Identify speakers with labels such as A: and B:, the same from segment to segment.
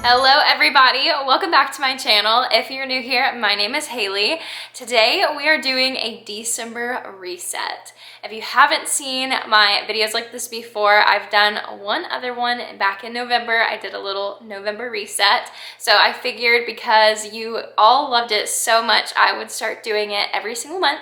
A: Hello everybody, welcome back to my channel. If you're new here, my name is Haley. Today we are doing a December reset. If you haven't seen my videos like this before, I've done one other one back in November. I did a little November reset. So I figured because you all loved it so much, I would start doing it every single month.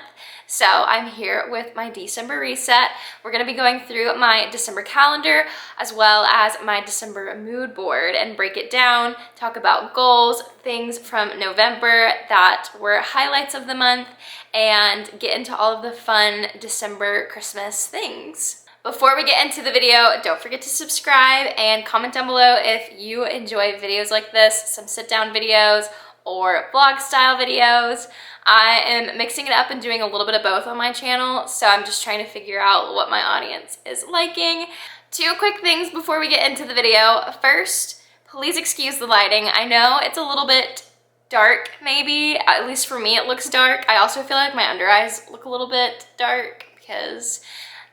A: So I'm here with my December reset. We're gonna be going through my December calendar as well as my December mood board and break it down, talk about goals, things from November that were highlights of the month, and get into all of the fun December Christmas things. Before we get into the video, don't forget to subscribe and comment down below if you enjoy videos like this, some sit down videos or vlog style videos. I am mixing it up and doing a little bit of both on my channel, so I'm just trying to figure out what my audience is liking. Two quick things before we get into the video. First, please excuse the lighting. I know it's a little bit dark, maybe, at least for me it looks dark. I also feel like my under eyes look a little bit dark because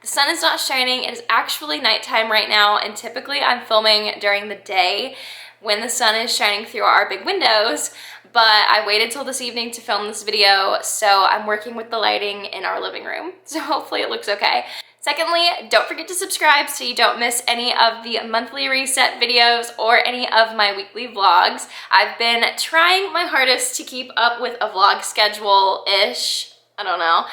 A: the sun is not shining. It is actually nighttime right now, and typically I'm filming during the day when the sun is shining through our big windows, but I waited till this evening to film this video, so I'm working with the lighting in our living room, so hopefully it looks okay. Secondly, don't forget to subscribe so you don't miss any of the monthly reset videos or any of my weekly vlogs. I've been trying my hardest to keep up with a vlog schedule-ish. I don't know.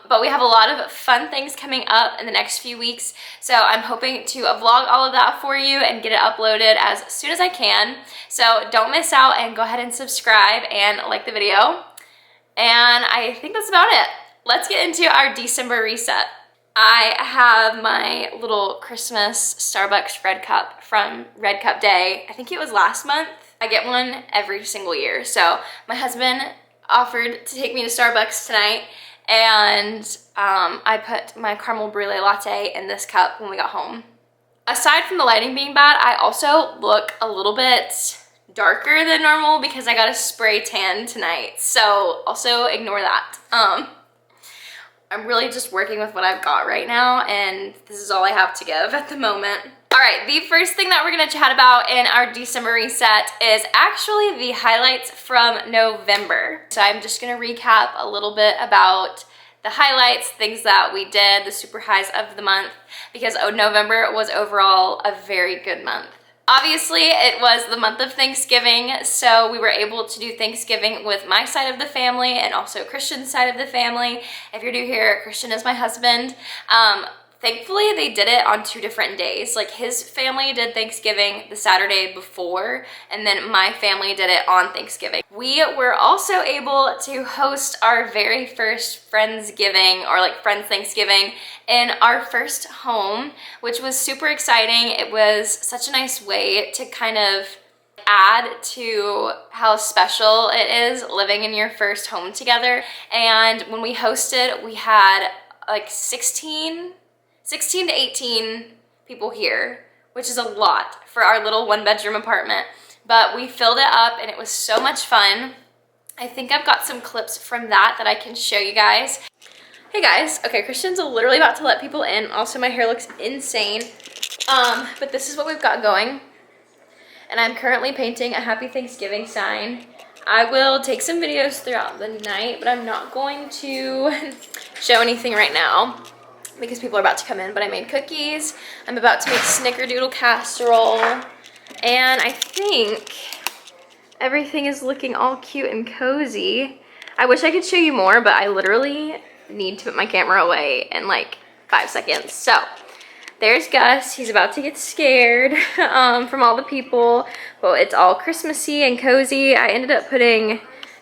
A: But we have a lot of fun things coming up in the next few weeks. So I'm hoping to vlog all of that for you and get it uploaded as soon as I can. So don't miss out and go ahead and subscribe and like the video. And I think that's about it. Let's get into our December reset. I have my little Christmas Starbucks Red Cup from Red Cup Day. I think it was last month. I get one every single year. So my husband offered to take me to Starbucks tonight, and I put my caramel brulee latte in this cup when we got home. Aside from the lighting being bad, I also look a little bit darker than normal because I got a spray tan tonight, so also ignore that. I'm really just working with what I've got right now, and this is all I have to give at the moment. All right, the first thing that we're gonna chat about in our December reset is actually the highlights from November. So I'm just gonna recap a little bit about the highlights, things that we did, the super highs of the month, because November was overall a very good month. Obviously, it was the month of Thanksgiving, so we were able to do Thanksgiving with my side of the family and also Christian's side of the family. If you're new here, Christian is my husband. Thankfully, they did it on 2 different days. Like, his family did Thanksgiving the Saturday before, and then my family did it on Thanksgiving. We were also able to host our very first Friendsgiving, or like Friends Thanksgiving, in our first home, which was super exciting. It was such a nice way to kind of add to how special it is living in your first home together. And when we hosted, we had like 16 to 18 people here, which is a lot for our little 1-bedroom apartment. But we filled it up and it was so much fun. I think I've got some clips from that I can show you guys. Hey guys, okay, Christian's literally about to let people in. Also, my hair looks insane. But this is what we've got going. And I'm currently painting a Happy Thanksgiving sign. I will take some videos throughout the night, but I'm not going to show anything right now because people are about to come in. But I made cookies. I'm about to make snickerdoodle casserole. And I think everything is looking all cute and cozy. I wish I could show you more, but I literally need to put my camera away in like 5 seconds. So there's Gus. He's about to get scared from all the people. Well, it's all Christmassy and cozy. I ended up putting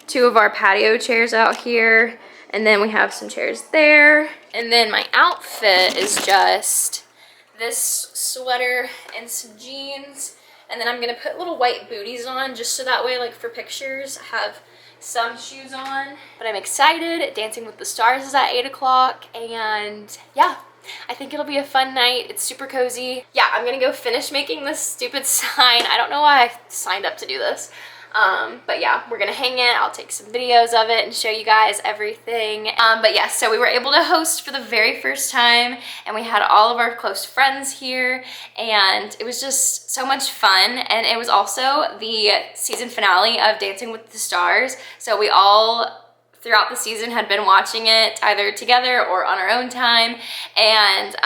A: 2 of our patio chairs out here, and then we have some chairs there. And then my outfit is just this sweater and some jeans, and then I'm gonna put little white booties on just so that way, like for pictures, I have some shoes on. But I'm excited. Dancing with the Stars is at 8 o'clock, and yeah, I think it'll be a fun night. It's super cozy. Yeah, I'm gonna go finish making this stupid sign. I don't know why I signed up to do this. But yeah, we're gonna hang it. I'll take some videos of it and show you guys everything. But yeah, so we were able to host for the very first time, and we had all of our close friends here, and it was just so much fun. And it was also the season finale of Dancing with the Stars, so we all throughout the season had been watching it either together or on our own time, and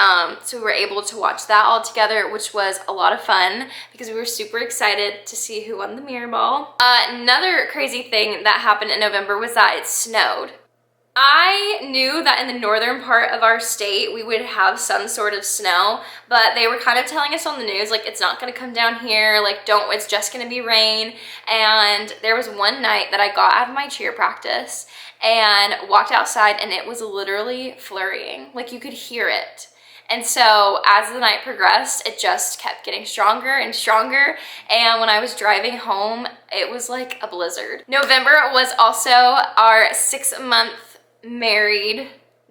A: so we were able to watch that all together, which was a lot of fun because we were super excited to see who won the mirror ball. Another crazy thing that happened in November was that it snowed. I knew that in the northern part of our state we would have some sort of snow, but they were kind of telling us on the news, like, it's not going to come down here, like, it's just going to be rain. And there was one night that I got out of my cheer practice and walked outside, and it was literally flurrying. Like, you could hear it. And so as the night progressed, it just kept getting stronger and stronger. And when I was driving home, it was like a blizzard. November was also our 6-month married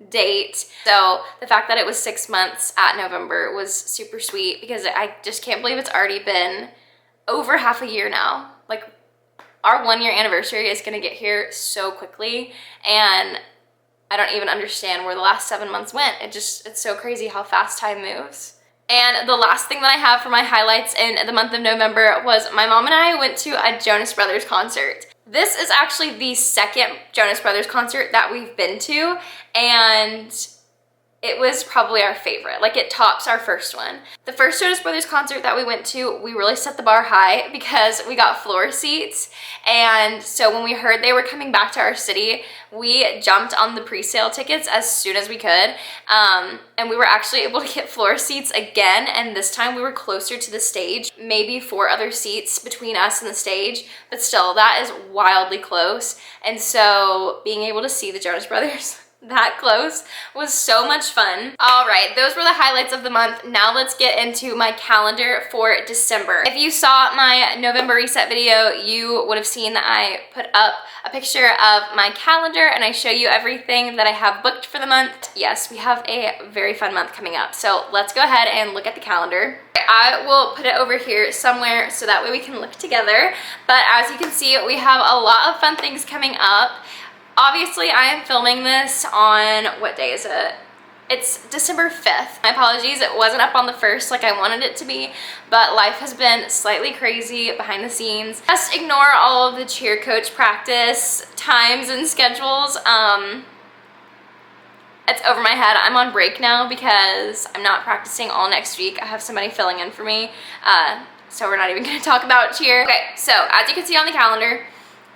A: date. So the fact that it was 6 months at November was super sweet, because I just can't believe it's already been over half a year now. Like, our 1-year anniversary is gonna get here so quickly, and I don't even understand where the last 7 months went. It's so crazy how fast time moves. And the last thing that I have for my highlights in the month of November was my mom and I went to a Jonas Brothers concert. This is actually the second Jonas Brothers concert that we've been to, and it was probably our favorite. Like, it tops our first one. The first Jonas Brothers concert that we went to, we really set the bar high because we got floor seats. And so when we heard they were coming back to our city, we jumped on the pre-sale tickets as soon as we could. And we were actually able to get floor seats again, and this time we were closer to the stage, maybe 4 other seats between us and the stage, but still, that is wildly close. And so being able to see the Jonas Brothers that close was so much fun. All right, those were the highlights of the month. Now let's get into my calendar for December. If you saw my November reset video, you would have seen that I put up a picture of my calendar and I show you everything that I have booked for the month. Yes, we have a very fun month coming up. So let's go ahead and look at the calendar. I will put it over here somewhere so that way we can look together. But as you can see, we have a lot of fun things coming up. Obviously, I am filming this on, what day is it? It's December 5th. My apologies, it wasn't up on the 1st like I wanted it to be, but life has been slightly crazy behind the scenes. Just ignore all of the cheer coach practice times and schedules. It's over my head. I'm on break now because I'm not practicing all next week. I have somebody filling in for me, so we're not even gonna talk about cheer. Okay, so as you can see on the calendar,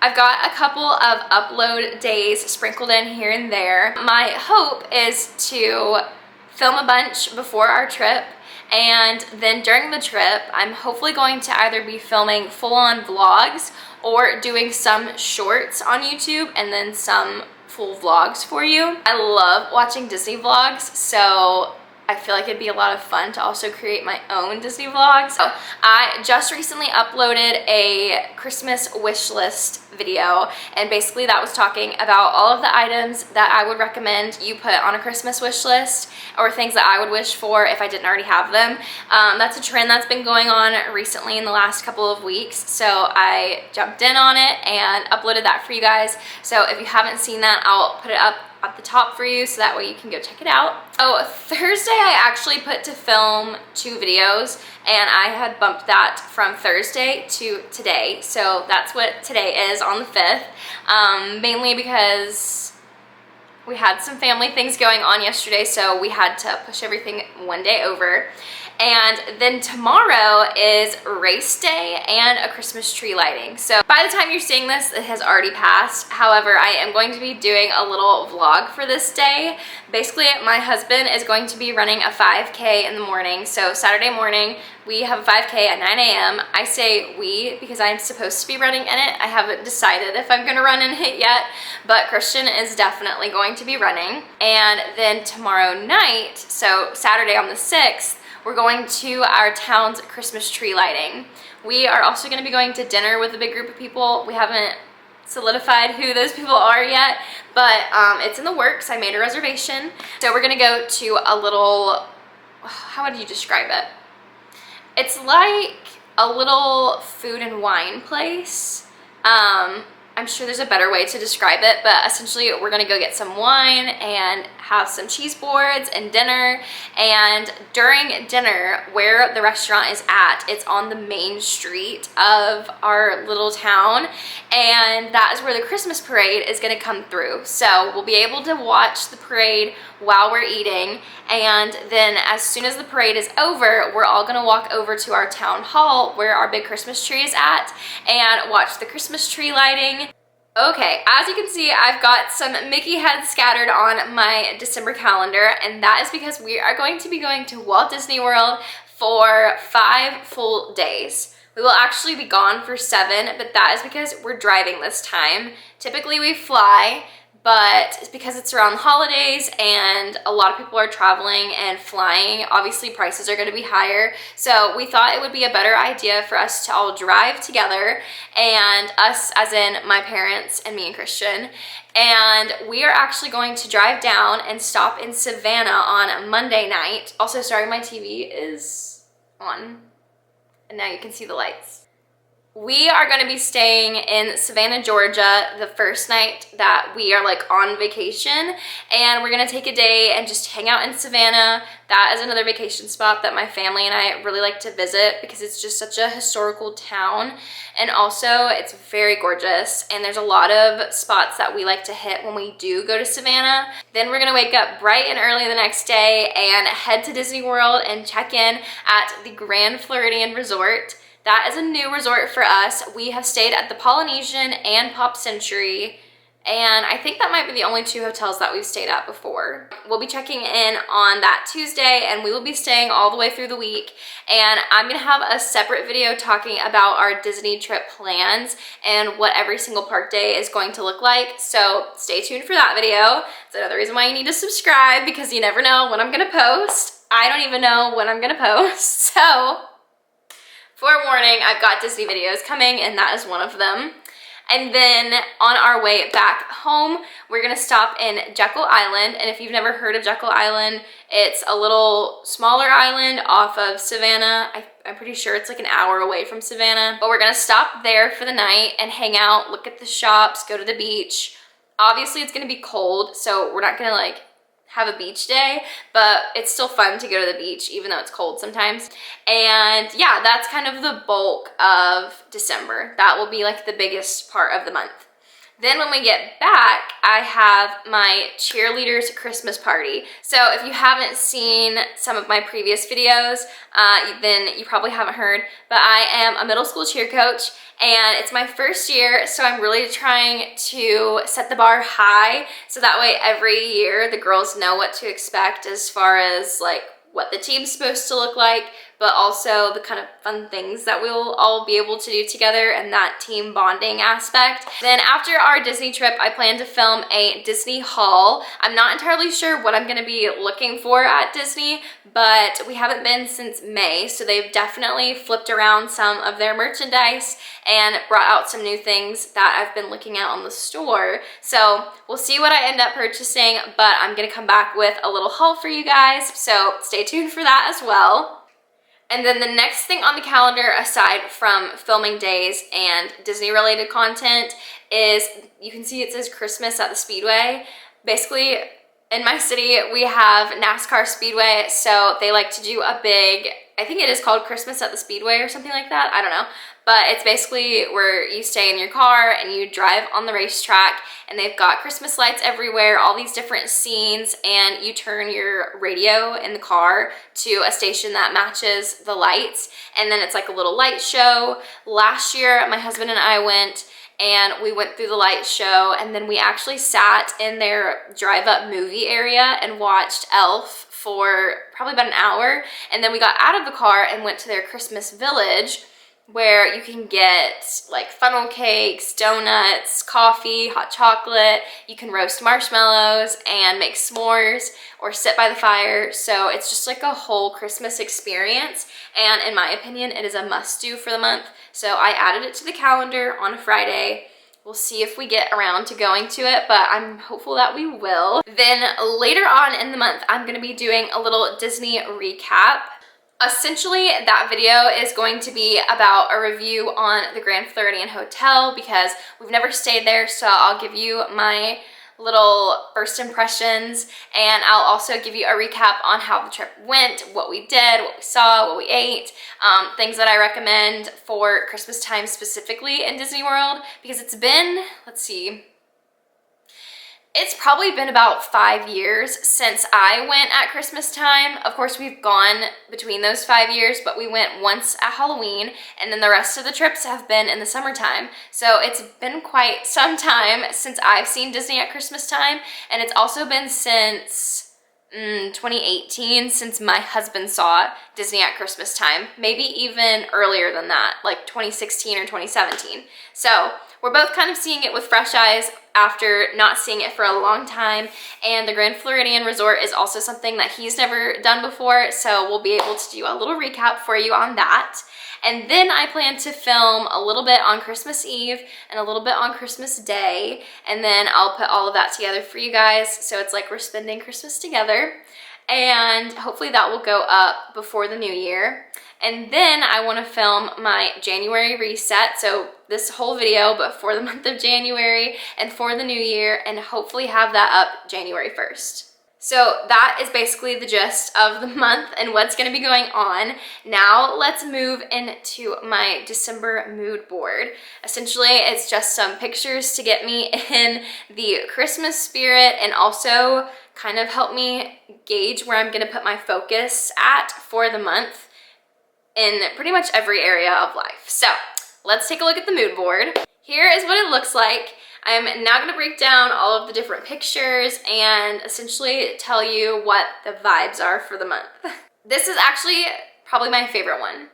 A: I've got a couple of upload days sprinkled in here and there. My hope is to film a bunch before our trip, and then during the trip, I'm hopefully going to either be filming full-on vlogs or doing some shorts on YouTube and then some full vlogs for you. I love watching Disney vlogs, so I feel like it'd be a lot of fun to also create my own Disney vlogs. So I just recently uploaded a Christmas wish list video, and basically that was talking about all of the items that I would recommend you put on a Christmas wish list, or things that I would wish for if I didn't already have them. That's a trend that's been going on recently in the last couple of weeks, so I jumped in on it and uploaded that for you guys. So if you haven't seen that, I'll put it up at the top for you so that way you can go check it out. Oh, Thursday I actually put to film 2 videos, and I had bumped that from Thursday to today, so that's what today is on the 5th, mainly because we had some family things going on yesterday, so we had to push everything one day over. And then tomorrow is race day and a Christmas tree lighting. So by the time you're seeing this, it has already passed. However, I am going to be doing a little vlog for this day. Basically, my husband is going to be running a 5K in the morning. So Saturday morning, we have a 5K at 9 a.m. I say we because I'm supposed to be running in it. I haven't decided if I'm gonna run in it yet, but Christian is definitely going to be running. And then tomorrow night, so Saturday on the 6th, we're going to our town's Christmas tree lighting. We are also going to be going to dinner with a big group of people. We haven't solidified who those people are yet, but it's in the works. I made a reservation. So we're going to go to a little, how would you describe it? It's like a little food and wine place. I'm sure there's a better way to describe it, but essentially we're gonna go get some wine and have some cheese boards and dinner. And during dinner, where the restaurant is at, it's on the main street of our little town, and that is where the Christmas parade is gonna come through. So we'll be able to watch the parade while we're eating, and then as soon as the parade is over, we're all gonna walk over to our town hall where our big Christmas tree is at and watch the Christmas tree lighting. Okay, as you can see, I've got some Mickey heads scattered on my December calendar, and that is because we are going to be going to Walt Disney World for 5 full days. We will actually be gone for 7, but that is because we're driving this time. Typically we fly, but it's because it's around the holidays and a lot of people are traveling and flying. Obviously prices are gonna be higher. So we thought it would be a better idea for us to all drive together, and us as in my parents and me and Christian. And we are actually going to drive down and stop in Savannah on Monday night. Also, sorry, my TV is on and now you can see the lights. We are going to be staying in Savannah, Georgia the first night that we are like on vacation, and we're going to take a day and just hang out in Savannah. That is another vacation spot that my family and I really like to visit because it's just such a historical town, and also it's very gorgeous, and there's a lot of spots that we like to hit when we do go to Savannah. Then we're going to wake up bright and early the next day and head to Disney World and check in at the Grand Floridian Resort. That is a new resort for us. We have stayed at the Polynesian and Pop Century, and I think that might be the only 2 hotels that we've stayed at before. We'll be checking in on that Tuesday, and we will be staying all the way through the week. And I'm gonna have a separate video talking about our Disney trip plans and what every single park day is going to look like. So stay tuned for that video. It's another reason why you need to subscribe, because you never know when I'm gonna post. I don't even know when I'm gonna post, so forewarning, I've got Disney videos coming, and that is one of them. And then on our way back home, we're gonna stop in Jekyll Island. And if you've never heard of Jekyll Island, it's a little smaller island off of Savannah. I'm pretty sure it's like an hour away from Savannah. But we're gonna stop there for the night and hang out, look at the shops, go to the beach. Obviously it's gonna be cold, so we're not gonna like have a beach day, but it's still fun to go to the beach even though it's cold sometimes. And yeah, that's kind of the bulk of December. That will be like the biggest part of the month. Then when we get back, I have my cheerleaders Christmas party. So if you haven't seen some of my previous videos, then you probably haven't heard, but I am a middle school cheer coach, and it's my first year, so I'm really trying to set the bar high so that way every year the girls know what to expect as far as like what the team's supposed to look like, but also the kind of fun things that we'll all be able to do together and that team bonding aspect. Then after our Disney trip, I plan to film a Disney haul. I'm not entirely sure what I'm gonna be looking for at Disney, but we haven't been since May, so they've definitely flipped around some of their merchandise and brought out some new things that I've been looking at on the store. So we'll see what I end up purchasing, but I'm gonna come back with a little haul for you guys, so stay tuned for that as well. And then the next thing on the calendar, aside from filming days and Disney related content, is, you can see it says Christmas at the Speedway. Basically, in my city, we have NASCAR Speedway, so they like to do a big, I think it is called Christmas at the Speedway or something like that, I don't know. But it's basically where you stay in your car and you drive on the racetrack, and they've got Christmas lights everywhere, all these different scenes, and you turn your radio in the car to a station that matches the lights, and then it's like a little light show. Last year, my husband and I went, and we went through the light show, and then we actually sat in their drive-up movie area and watched Elf for probably about an hour, and then we got out of the car and went to their Christmas village, where you can get like funnel cakes, donuts, coffee, hot chocolate. You can roast marshmallows and make s'mores or sit by the fire. So it's just like a whole Christmas experience. And in my opinion, it is a must-do for the month. So I added it to the calendar on a Friday. We'll see if we get around to going to it, but I'm hopeful that we will. Then later on in the month, I'm gonna be doing a little Disney recap. Essentially, that video is going to be about a review on the Grand Floridian Hotel because we've never stayed there, so I'll give you my little first impressions, and I'll also give you a recap on how the trip went, what we did, what we saw, what we ate, things that I recommend for Christmas time specifically in Disney World, because it's been, let's see, it's probably been about 5 years since I went at Christmas time. Of course, we've gone between those 5 years, but we went once at Halloween, and then the rest of the trips have been in the summertime. So it's been quite some time since I've seen Disney at Christmas time, and it's also been since 2018 since my husband saw Disney at Christmas time, maybe even earlier than that, like 2016 or 2017. So we're both kind of seeing it with fresh eyes after not seeing it for a long time, and the Grand Floridian Resort is also something that he's never done before, so we'll be able to do a little recap for you on that. And then I plan to film a little bit on Christmas Eve and a little bit on Christmas Day, and then I'll put all of that together for you guys, so it's like we're spending Christmas together, and hopefully that will go up before the new year. And then I want to film my January reset, so this whole video, but for the month of January and for the new year, and hopefully have that up January 1st. So that is basically the gist of the month and what's going to be going on. Now let's move into my December mood board. Essentially, it's just some pictures to get me in the Christmas spirit and also kind of help me gauge where I'm going to put my focus at for the month in pretty much every area of life. So let's take a look at the mood board. Here is what it looks like. I'm now gonna break down all of the different pictures and essentially tell you what the vibes are for the month. This is actually probably my favorite one.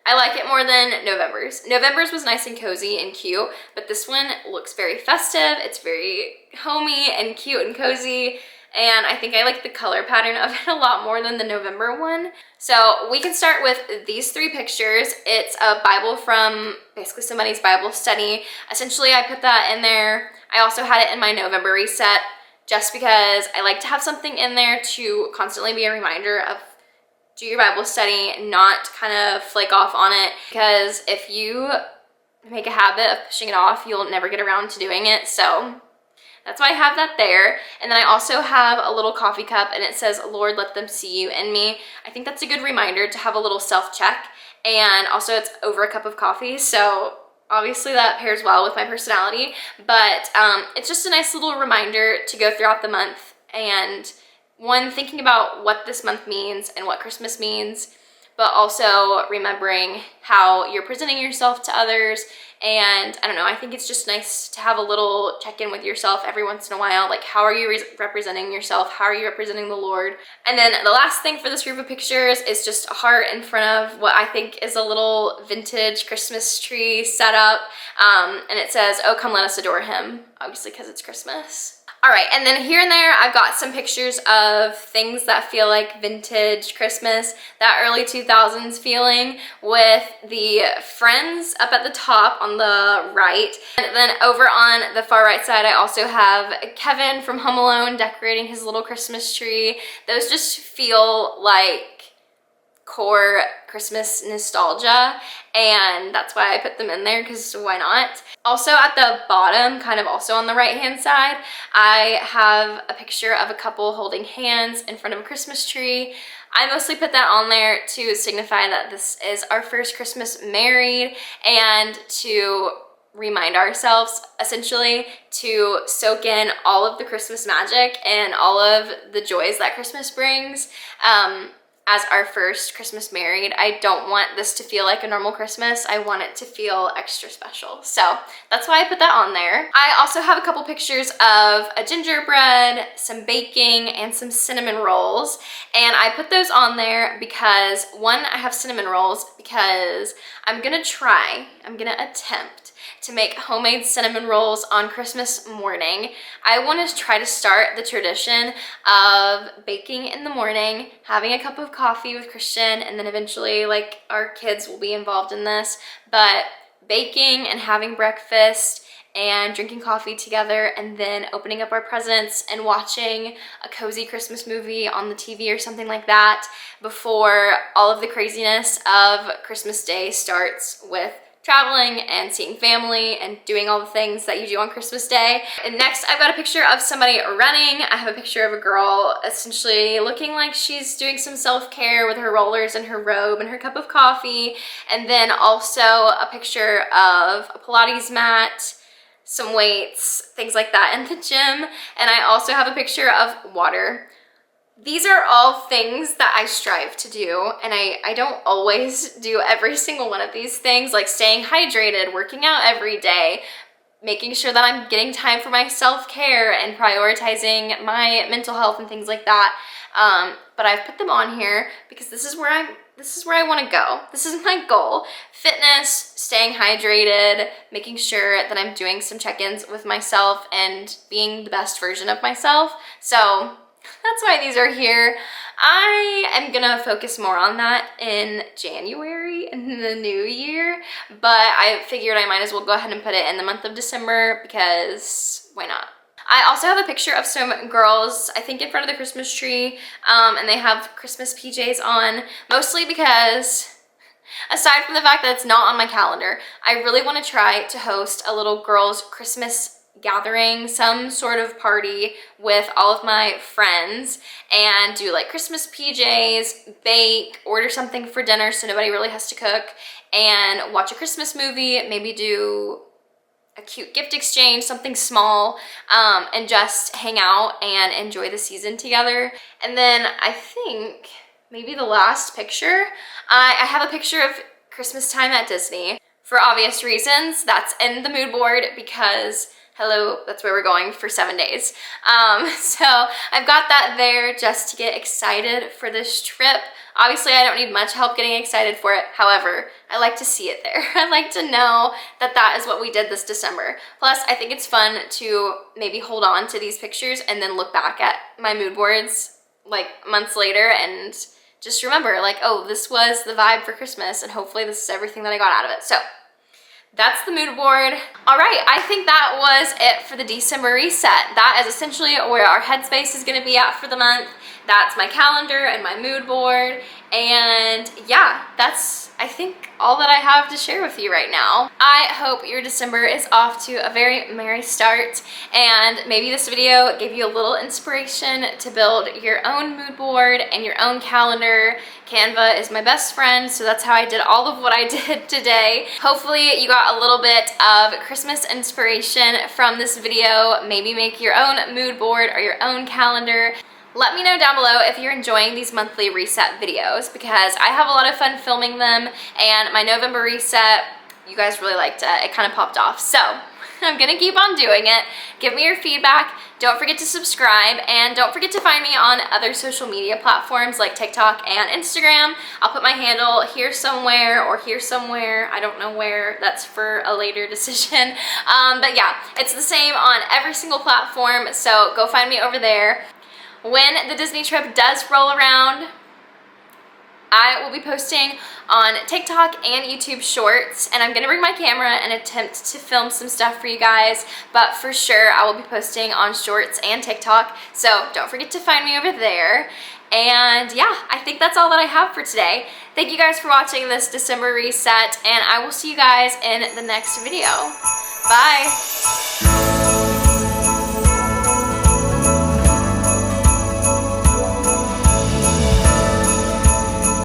A: I like it more than November's. November's was nice and cozy and cute, but this one looks very festive. It's very homey and cute and cozy. And I think I like the color pattern of it a lot more than the November one. So we can start with these 3 pictures. It's a Bible from basically somebody's Bible study. Essentially, I put that in there. I also had it in my November reset just because I like to have something in there to constantly be a reminder of do your Bible study, not kind of flake off on it, because if you make a habit of pushing it off, you'll never get around to doing it. So that's why I have that there. And then I also have a little coffee cup and it says, Lord, let them see you in me. I think that's a good reminder to have a little self-check. And also it's over a cup of coffee, so obviously that pairs well with my personality. But it's just a nice little reminder to go throughout the month and thinking about what this month means and what Christmas means, but also remembering how you're presenting yourself to others. And I don't know, I think it's just nice to have a little check-in with yourself every once in a while. Like, how are you representing yourself? How are you representing the Lord? And then the last thing for this group of pictures is just a heart in front of what I think is a little vintage Christmas tree setup. And it says, oh, come let us adore him, obviously because it's Christmas. All right, and then here and there, I've got some pictures of things that feel like vintage Christmas, that early 2000s feeling, with the Friends up at the top on the right. And then over on the far right side, I also have Kevin from Home Alone decorating his little Christmas tree. Those just feel like core Christmas nostalgia, and that's why I put them in there, because why not? Also at the bottom, kind of also on the right hand side, I have a picture of a couple holding hands in front of a Christmas tree. I mostly put that on there to signify that this is our first Christmas married, and to remind ourselves essentially to soak in all of the Christmas magic and all of the joys that Christmas brings. As our first Christmas married, I don't want this to feel like a normal Christmas. I want it to feel extra special. So that's why I put that on there. I also have a couple pictures of a gingerbread, some baking, and some cinnamon rolls. And I put those on there because, one, I have cinnamon rolls because I'm gonna attempt to make homemade cinnamon rolls on Christmas morning. I want to try to start the tradition of baking in the morning, having a cup of coffee with Christian, and then eventually, like, our kids will be involved in this, but baking and having breakfast and drinking coffee together, and then opening up our presents and watching a cozy Christmas movie on the TV or something like that before all of the craziness of Christmas Day starts with traveling and seeing family and doing all the things that you do on Christmas Day. And next, I've got a picture of somebody running. I have a picture of a girl essentially looking like she's doing some self-care with her rollers and her robe and her cup of coffee. And then also a picture of a Pilates mat, some weights, things like that in the gym. And I also have a picture of water. These are all things that I strive to do, and I don't always do every single one of these things, like staying hydrated, working out every day, making sure that I'm getting time for my self-care and prioritizing my mental health and things like that. But I've put them on here because this is where I want to go. This is my goal. Fitness, staying hydrated, making sure that I'm doing some check-ins with myself and being the best version of myself. So that's why these are here. I am gonna focus more on that in January, in the new year, but I figured I might as well go ahead and put it in the month of December because why not? I also have a picture of some girls, I think in front of the Christmas tree, and they have Christmas PJs on, mostly because aside from the fact that it's not on my calendar, I really want to try to host a little girls' Christmas gathering, some sort of party with all of my friends and do like Christmas PJs, bake, order something for dinner so nobody really has to cook, and watch a Christmas movie, maybe do a cute gift exchange, something small, and just hang out and enjoy the season together. And then I think maybe the last picture, I have a picture of Christmas time at Disney. For obvious reasons, that's in the mood board because hello, that's where we're going for 7 days. So I've got that there just to get excited for this trip. Obviously, I don't need much help getting excited for it. However, I like to see it there. I like to know that that is what we did this December. Plus, I think it's fun to maybe hold on to these pictures and then look back at my mood boards like months later and just remember like, oh, this was the vibe for Christmas and hopefully this is everything that I got out of it. So that's the mood board. All right, I think that was it for the December reset. That is essentially where our headspace is gonna be at for the month. That's my calendar and my mood board. And yeah, that's, I think, all that I have to share with you right now. I hope your December is off to a very merry start, and maybe this video gave you a little inspiration to build your own mood board and your own calendar. Canva is my best friend, so that's how I did all of what I did today. Hopefully you got a little bit of Christmas inspiration from this video. Maybe make your own mood board or your own calendar. Let me know down below if you're enjoying these monthly reset videos because I have a lot of fun filming them, and my November reset, you guys really liked it. It kind of popped off. So I'm gonna keep on doing it. Give me your feedback. Don't forget to subscribe, and don't forget to find me on other social media platforms like TikTok and Instagram. I'll put my handle here somewhere or here somewhere. I don't know where. That's for a later decision. But yeah, it's the same on every single platform, so go find me over there. When the Disney trip does roll around, I will be posting on TikTok and YouTube Shorts, and I'm gonna bring my camera and attempt to film some stuff for you guys, but for sure I will be posting on Shorts and TikTok, so don't forget to find me over there. And yeah, I think that's all that I have for today. Thank you guys for watching this December reset, and I will see you guys in the next video. Bye!